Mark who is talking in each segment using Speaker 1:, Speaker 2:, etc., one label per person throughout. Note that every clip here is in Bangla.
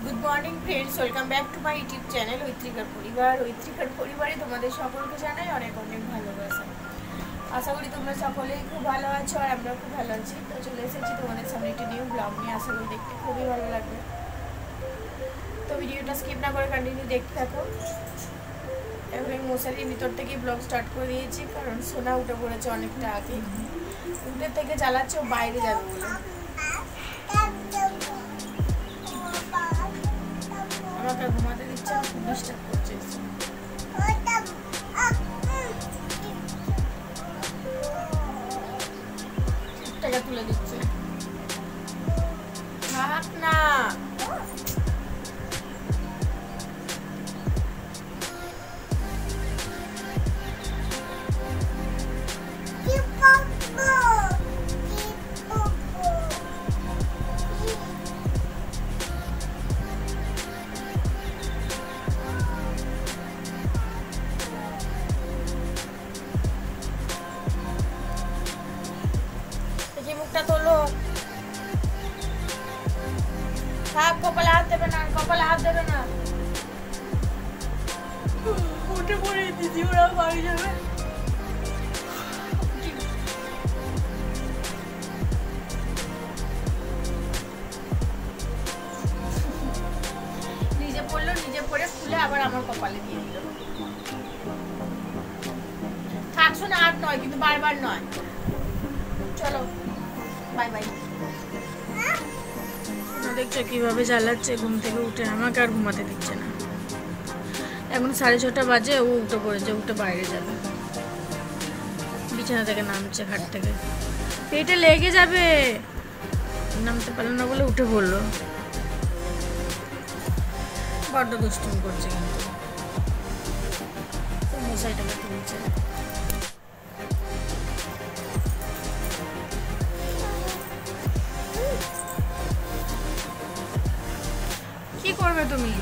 Speaker 1: Good morning friends, welcome back to my YouTube channel ঐত্রিকার পরিবার। ঐত্রিকার পরিবারে তোমাদের সকলকে জানাই অনেক অনেক ভালোবাসা। আশা করি তোমরা সকলেই খুব ভালো আছো আর আমরা খুব ভালো আছি। তো চলে এসেছি তোমাদের সামনে একটি নিউ ব্লগ নিয়ে। আশা করি দেখতে খুবই ভালো লাগবে। তো ভিডিওটা স্কিপ না করে কন্টিনিউ দেখতে থাকো। এবার আমি মশারির ভিতর থেকে ব্লগ স্টার্ট করে দিয়েছি, কারণ সোনা উঠে পড়েছে অনেকটা আগে। উঠে থেকে চালাচ্ছে ও বাইরে যাবে বলে। আমাকে ঘুমাতে দিচ্ছে, খুব ডিস্টার্ব করছে। টাকা তুলে দিচ্ছে, থাক না। মুখটা তোলো, থাক। কপালে হাত দেবে না, কপালে হাত দেবে না। উঠে পড়ে দিদি, ওরা বাড়ি যাবে। নিজে পড়লো, নিজে পড়ে খুলে আবার আমার কপালে দিয়ে দিল। থাক শোনা, আর নয় কিন্তু, বারবার নয়। চলো বাই বাই। দেখছো কিভাবে জ্বালাচ্ছে, ঘুম থেকে উঠে আমাকে আর ঘুমাতে দিচ্ছে না। এখন 6:30 বাজে, ও উঠে পড়েছে, উঠে বাইরে যাবে। বিছানা থেকে নামছে, খাট থেকে। পেটে লেগে যাবে, নামতে পারলো না বলে উঠে পড়লো। বড্ড দুষ্টুমি করছে কিন্তু। মশাইটাকে তুলছে। কি করবে তুমি?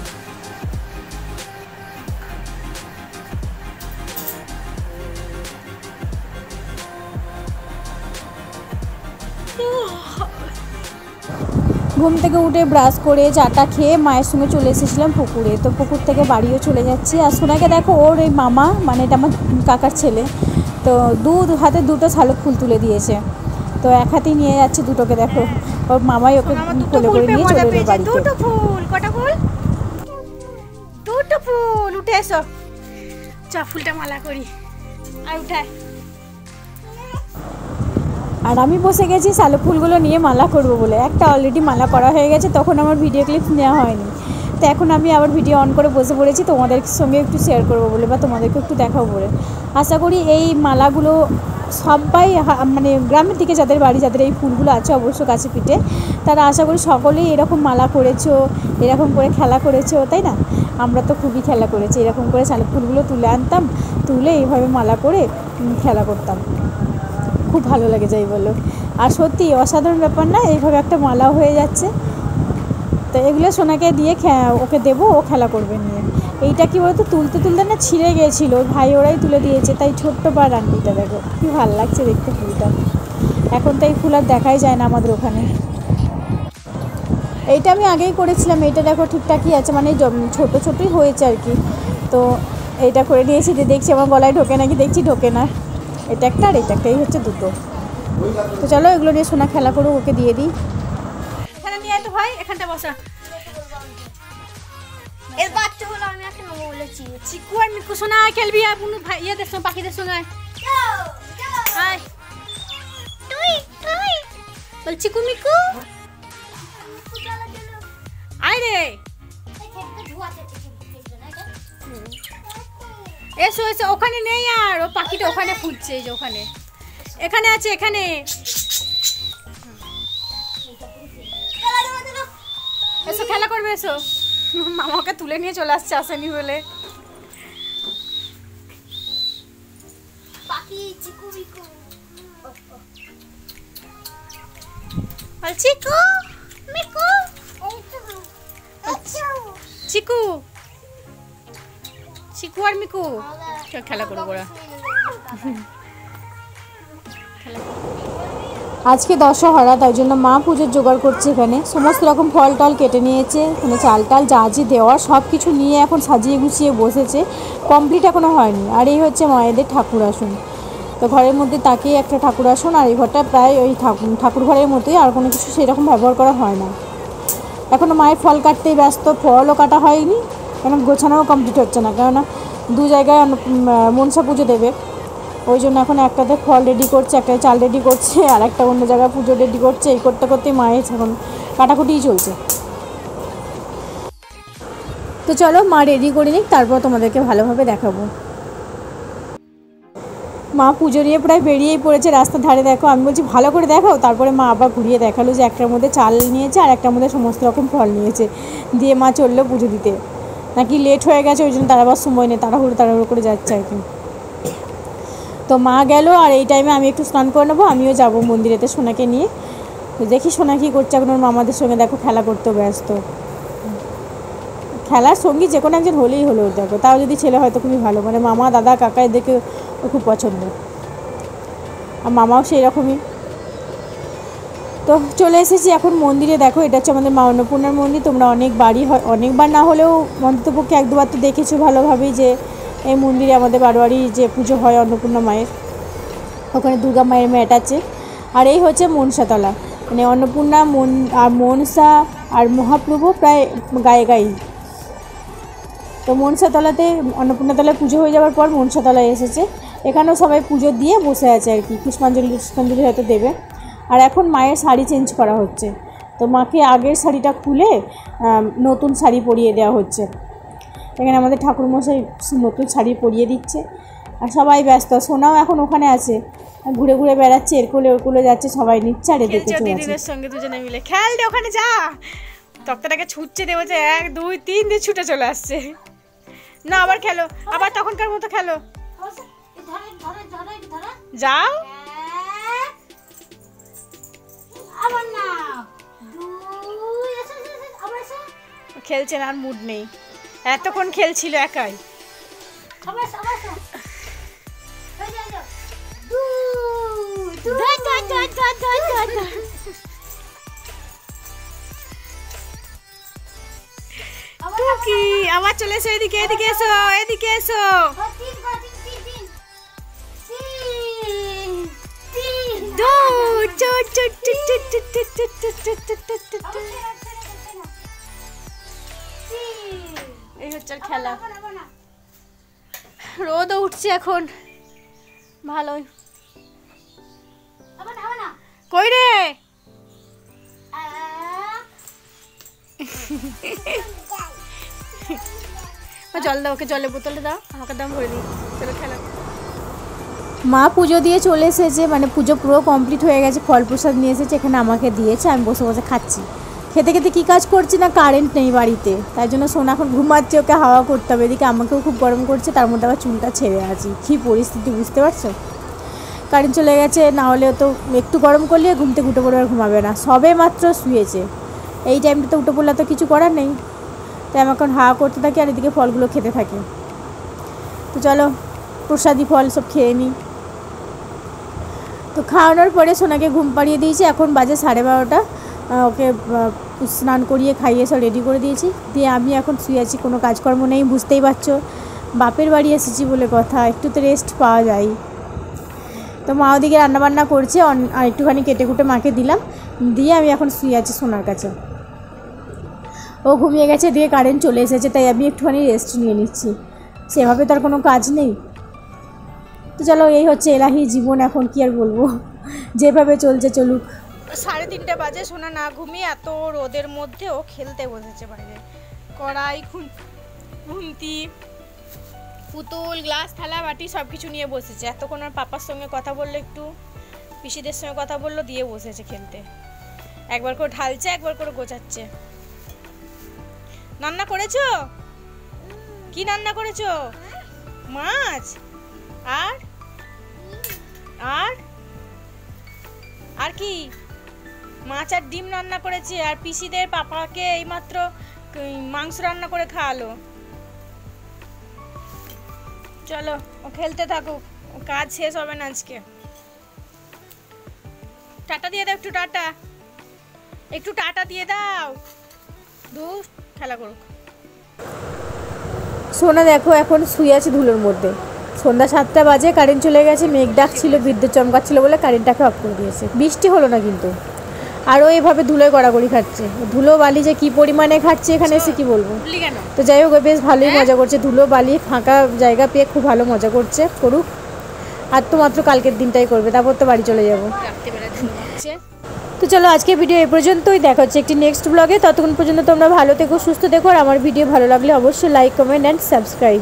Speaker 2: ঘুম থেকে উঠে ব্রাশ করে চাটা খেয়ে মায়ের সঙ্গে চলে এসেছিলাম পুকুরে। তো পুকুর থেকে বাড়িও চলে যাচ্ছি। আর সোনাকে দেখো, ওর এই মামা, মানে এটা আমার কাকার ছেলে, তো হাতে দুটো শালুক ফুল তুলে দিয়েছে। তো এক হাতেই নিয়ে যাচ্ছে দুটোকে। দেখো, ওর মামাই ওকে কোলে করে নিয়ে চলে এলো বাড়িতে।
Speaker 1: দুটো ফুল, কটা ফুল? দুটো ফুল। উঠে এসো, চা ফুলটা মালা করি। আর উঠায়।
Speaker 2: আর আমি বসে গেছি শালুক ফুলগুলো নিয়ে মালা করব বলে। একটা অলরেডি মালা করা হয়ে গেছে, তখন আমার ভিডিও ক্লিপস নেওয়া হয়নি। তো এখন আমি আবার ভিডিও অন করে বসে পড়েছি তোমাদের সঙ্গে একটু শেয়ার করবো বলে, বা তোমাদেরকে একটু দেখাবো বলে। আশা করি এই মালাগুলো সবাই, মানে গ্রামের দিকে যাদের বাড়ি, যাদের এই ফুলগুলো আছে অবশ্য কাছে পিঠে, তারা আশা করি সকলেই এরকম মালা করেছো, এরকম করে খেলা করেছো, তাই না? আমরা তো খুবই খেলা করেছি। এরকম করে শালুক ফুলগুলো তুলে আনতাম, তুলে এইভাবে মালা করে খেলা করতাম। খুব ভালো লাগে, যাই বলো। আর সত্যি অসাধারণ ব্যাপার না, এইভাবে একটা মালাও হয়ে যাচ্ছে। তো এগুলো সোনাকে দিয়ে ওকে দেবো, ও খেলা করবে নিয়ে। এইটা কি বলতো, তুলতে তুলতে না ছিঁড়ে গিয়েছিল, ভাই ওরাই তুলে দিয়েছে। তাই ছোট্ট পা রান্ডিটা দেখো কি ভালো লাগছে দেখতে ফুলটা। এখন তো এই ফুল আর দেখাই যায় না আমাদের ওখানে। এইটা আমি আগেই করেছিলাম। এইটা দেখো ঠিকঠাকই আছে, মানে ছোটো ছোটোই হয়েছে আর কি। তো এইটা করে নিয়েছি, যে দেখছি আমার গলায় ঢোকে নাকি, দেখছি ঢোকে না। এটা একটা আর এটা একটা, এই হচ্ছে দুটো। তো চলো এগুলো নিয়ে সোনা খেলা করুক, ওকে দিয়ে দিই।
Speaker 1: এখানে নিয়ে তো ভাই, এখানটা বসা।
Speaker 3: এর বাচ্চাগুলো আমি একটা নাম বলেছি।
Speaker 1: চিকু আর মিকু সোনা খেলবি, আর বুনু ভাই ইয়েদের সঙ্গে, পাখিদের সঙ্গে। আয়
Speaker 3: তুই তুই
Speaker 1: বল চিকু মিকু, আয় রে। এসো এসো, ওখানে নেই আর, ও পাখিটা ওখানে ফুটছে, এই যে ওখানে, এখানে আছে, এখানে। এসো খেলা করবে, এসো। মামাকে তুলে নিয়ে চলে আসছে, আসেনি বলে।
Speaker 3: পাখি চিকু মিকু।
Speaker 1: চিকু মিকু, চিকু চিকু আর মিকু খেলা করবো ওরা। খেলা
Speaker 2: আজকে দশহরা, তাই জন্য মা পুজোর জোগাড় করছে। এখানে সমস্ত রকম ফল টল কেটে নিয়েছে, এখানে চাল টাল যা যা দেওয়ার সব কিছু নিয়ে এখন সাজিয়ে গুছিয়ে বসেছে, কমপ্লিট এখনও হয়নি। আর এই হচ্ছে মায়েদের ঠাকুর আসন। তো ঘরের মধ্যে তাকেই একটা ঠাকুর আসন, আর এই ঘরটা প্রায় ওই ঠাকুর ঘরের মতোই, আর কোনো কিছু সেরকম ব্যবহার করা হয় না। এখনও মায়ের ফল কাটতেই ব্যস্ত, ফলও কাটা হয়নি, কেন গোছানোও কমপ্লিট হচ্ছে না, কেননা দু জায়গায় মনসা পুজো দেবে, ওই জন্য এখন একটাতে ফল রেডি করছে, একটাতে চাল রেডি করছে, আর একটা অন্য জায়গায় পুজো রেডি করছে। এই করতে করতেই মায়ের এখন কাটাকুটিই চলছে। তো চলো মা রেডি করে নিক, তারপর তোমাদেরকে ভালোভাবে দেখাবো। মা পুজো নিয়ে প্রায় বেরিয়েই পড়েছে রাস্তার ধারে। দেখো, আমি বলছি ভালো করে দেখাও, তারপরে মা আবার ঘুরিয়ে দেখালো যে একটার মধ্যে চাল নিয়েছে আর একটার মধ্যে সমস্ত রকম ফল নিয়েছে, দিয়ে মা চললো পুজো দিতে। নাকি লেট হয়ে গেছে, ওই জন্য তার আবার সময় নেই, তাড়াহুড়ো করে যাচ্ছে আর কি। তো মা গেল, আর এই টাইমে আমি একটু স্নান করে নেবো, আমিও যাবো মন্দিরেতে সোনাকে নিয়ে। তো দেখি সোনা কী করছে এখন, ওর মামাদের সঙ্গে দেখো খেলা করতেও ব্যস্ত। খেলার সঙ্গী যে কোনো একজন হলেই হলো, দেখো তাও যদি ছেলে হয়তো খুবই ভালো, মানে মামা দাদা কাকা এদেরকে ও খুব পছন্দ, আর মামাও সেই রকমই। তো চলে এসেছি এখন মন্দিরে। দেখো, এটা হচ্ছে আমাদের মা অন্নপূর্ণার মন্দির। তোমরা অনেকবার না হলেও অন্ততপক্ষে এক দুবার তো দেখেছো ভালোভাবেই যে এই মন্দিরে আমাদের বারোয়ারি যে পুজো হয় অন্নপূর্ণা মায়ের, ওখানে দুর্গা মায়ের ম্যাট আছে। আর এই হচ্ছে মনসাতলা, মানে অন্নপূর্ণা আর মনসা আর মহাপ্রভু প্রায় গায়ে গায়ে। তো মনসাতলাতে অন্নপূর্ণাতলায় পুজো হয়ে যাওয়ার পর মনসাতলায় এসেছে, এখানেও সবাই পুজো দিয়ে বসে আছে আর কি, পুষ্পাঞ্জলি হয়তো দেবে। আর এখন মায়ের শাড়ি চেঞ্জ করা হচ্ছে, তো মাকে আগের শাড়িটা খুলে নতুন শাড়ি পরিয়ে দেওয়া হচ্ছে। এখানে আমাদের ঠাকুরমশাই নতুন শাড়ি পরিয়ে দিচ্ছে, আর সবাই ব্যস্ত। সোনাও এখন ওখানে আছে, ঘুরে ঘুরে বেড়াচ্ছে, এর কোলে ওর কোলে যাচ্ছে, সবাই নিচ্ছে। আর এদিকে
Speaker 1: দিদিদের সঙ্গে দুজনে মিলে খেল দে, ওখানে যা, তক্তাটাকে ছুটছে দেবো যে 1 2 3 দিয়ে ছুটে চলে আসছে। না আবার খেলো, আবার তখনকার মতো খেলো, যাও। খেলছে না, আর মুড নেই, এতক্ষণ খেলছিল একাই। টুকি আবার চলে এসো, এদিকে এদিকে এসো, এদিকে এসো। এই হচ্ছে খেলা। রোদও উঠছে এখন ভালোই। কই রে, জল দাও, ওকে জলের বোতলে দাও, আমাকে দাম ভরে দিই। চলো খেলা।
Speaker 2: মা পুজো দিয়ে চলে এসেছে, মানে পুজো পুরো কমপ্লিট হয়ে গেছে, ফল প্রসাদ নিয়ে এসেছে, এখানে আমাকে দিয়েছে, আমি বসে বসে খাচ্ছি। খেতে খেতে কী কাজ করছি না, কারেন্ট নেই বাড়িতে, তাই জন্য সোনা এখন ঘুমাচ্ছে, ওকে হাওয়া করতে হবে। এদিকে আমাকেও খুব গরম করছে, তার মধ্যে আবার চুলটা ছেড়ে আছি, কী পরিস্থিতি বুঝতে পারছো। কারেন্ট চলে গেছে, না হলে তো একটু গরম করলে ঘুম থেকে উঠে পড়ে আর ঘুমাবে না, সবে মাত্র শুয়েছে। এই টাইমটাতে উঠে পড়লে তো কিছু করার নেই, তাই আমি এখন হাওয়া করতে থাকি, আর এদিকে ফলগুলো খেতে থাকি। তো চলো প্রসাদি ফল সব খেয়ে নিই। তো খাওয়ানোর পরে সোনাকে ঘুম পাড়িয়ে দিয়েছি, এখন বাজে 12:30। ওকে স্নান করিয়ে খাইয়ে সব রেডি করে দিয়েছি, দিয়ে আমি এখন শুয়ে আছি, কোনো কাজকর্ম নেই, বুঝতেই পারছো বাপের বাড়ি এসেছি বলে কথা, একটু তো রেস্ট পাওয়া যায়। তো মা ওদিকে রান্নাবান্না করছে, আর একটুখানি কেটে কুটে মাকে দিলাম, দিয়ে আমি এখন শুয়ে আছি সোনার কাছে। ও ঘুমিয়ে গেছে, দিয়ে কারেন্ট চলে এসেছে, তাই আমি একটুখানি রেস্ট নিয়ে নিচ্ছি, সেভাবে তো আর কোনো কাজ নেই। তো চলো, এই হচ্ছে এলাহি জীবন, এখন কি আর বলবো, যেভাবে চলছে চলুক।
Speaker 1: 3:30 বাজে, সোনা না ঘুমিয়ে এত রোদের মধ্যেও খেলতে বসেছে বাইরে। কড়াই খুন্তি পুতুল গ্লাস থালা বাটি সব কিছু নিয়ে বসেছে। এতক্ষণ আর পাপার সঙ্গে কথা বললো, একটু পিসিদের সঙ্গে কথা বললো, দিয়ে বসেছে খেলতে। একবার করে ঢালছে, একবার করে গোছাচ্ছে। রান্না করেছো? কি রান্না করেছো? মাছ আর আর আর কি? মাছ আর ডিম রান্না করেছে, আর পিসিদের পাপাকে এইমাত্র মাংস রান্না করে খাওয়ালো। চলো ও খেলতে থাকুক, কাজ শেষ হবে না আজকে।
Speaker 2: টাটা দিয়ে দাও, একটু টাটা দিয়ে দাও। দূর খেলা করুক। সোনা দেখো এখন শুয়ে আছে ধুলোর মধ্যে। সন্ধ্যা 7টা বাজে, কারেন্ট চলে গেছে। মেঘ ডাক ছিল, বিদ্যুৎ চমকাচ্ছিল বলে কারেন্টটাকে অফ করে দিয়েছে। বৃষ্টি হলো না কিন্তু। আরও এভাবে ধুলোয় গড়াগড়ি খাচ্ছে। ধুলো বালি যে কী পরিমাণে খাচ্ছে এখানে এসে কি বলবো। তো যাই হোক, বেশ ভালোই মজা করছে। ধুলো বালি ফাঁকা জায়গা পেয়ে খুব ভালো মজা করছে, করুক। আর তো মাত্র কালকের দিনটাই করবে, তারপর তো বাড়ি চলে যাবো। তো চলো আজকে ভিডিও এই পর্যন্তই, দেখা হচ্ছে একটি নেক্সট ব্লগে। ততক্ষণ পর্যন্ত তোমরা ভালো থেকো, সুস্থ দেখো। আর আমার ভিডিও ভালো লাগলে অবশ্যই লাইক, কমেন্ট অ্যান্ড সাবস্ক্রাইব।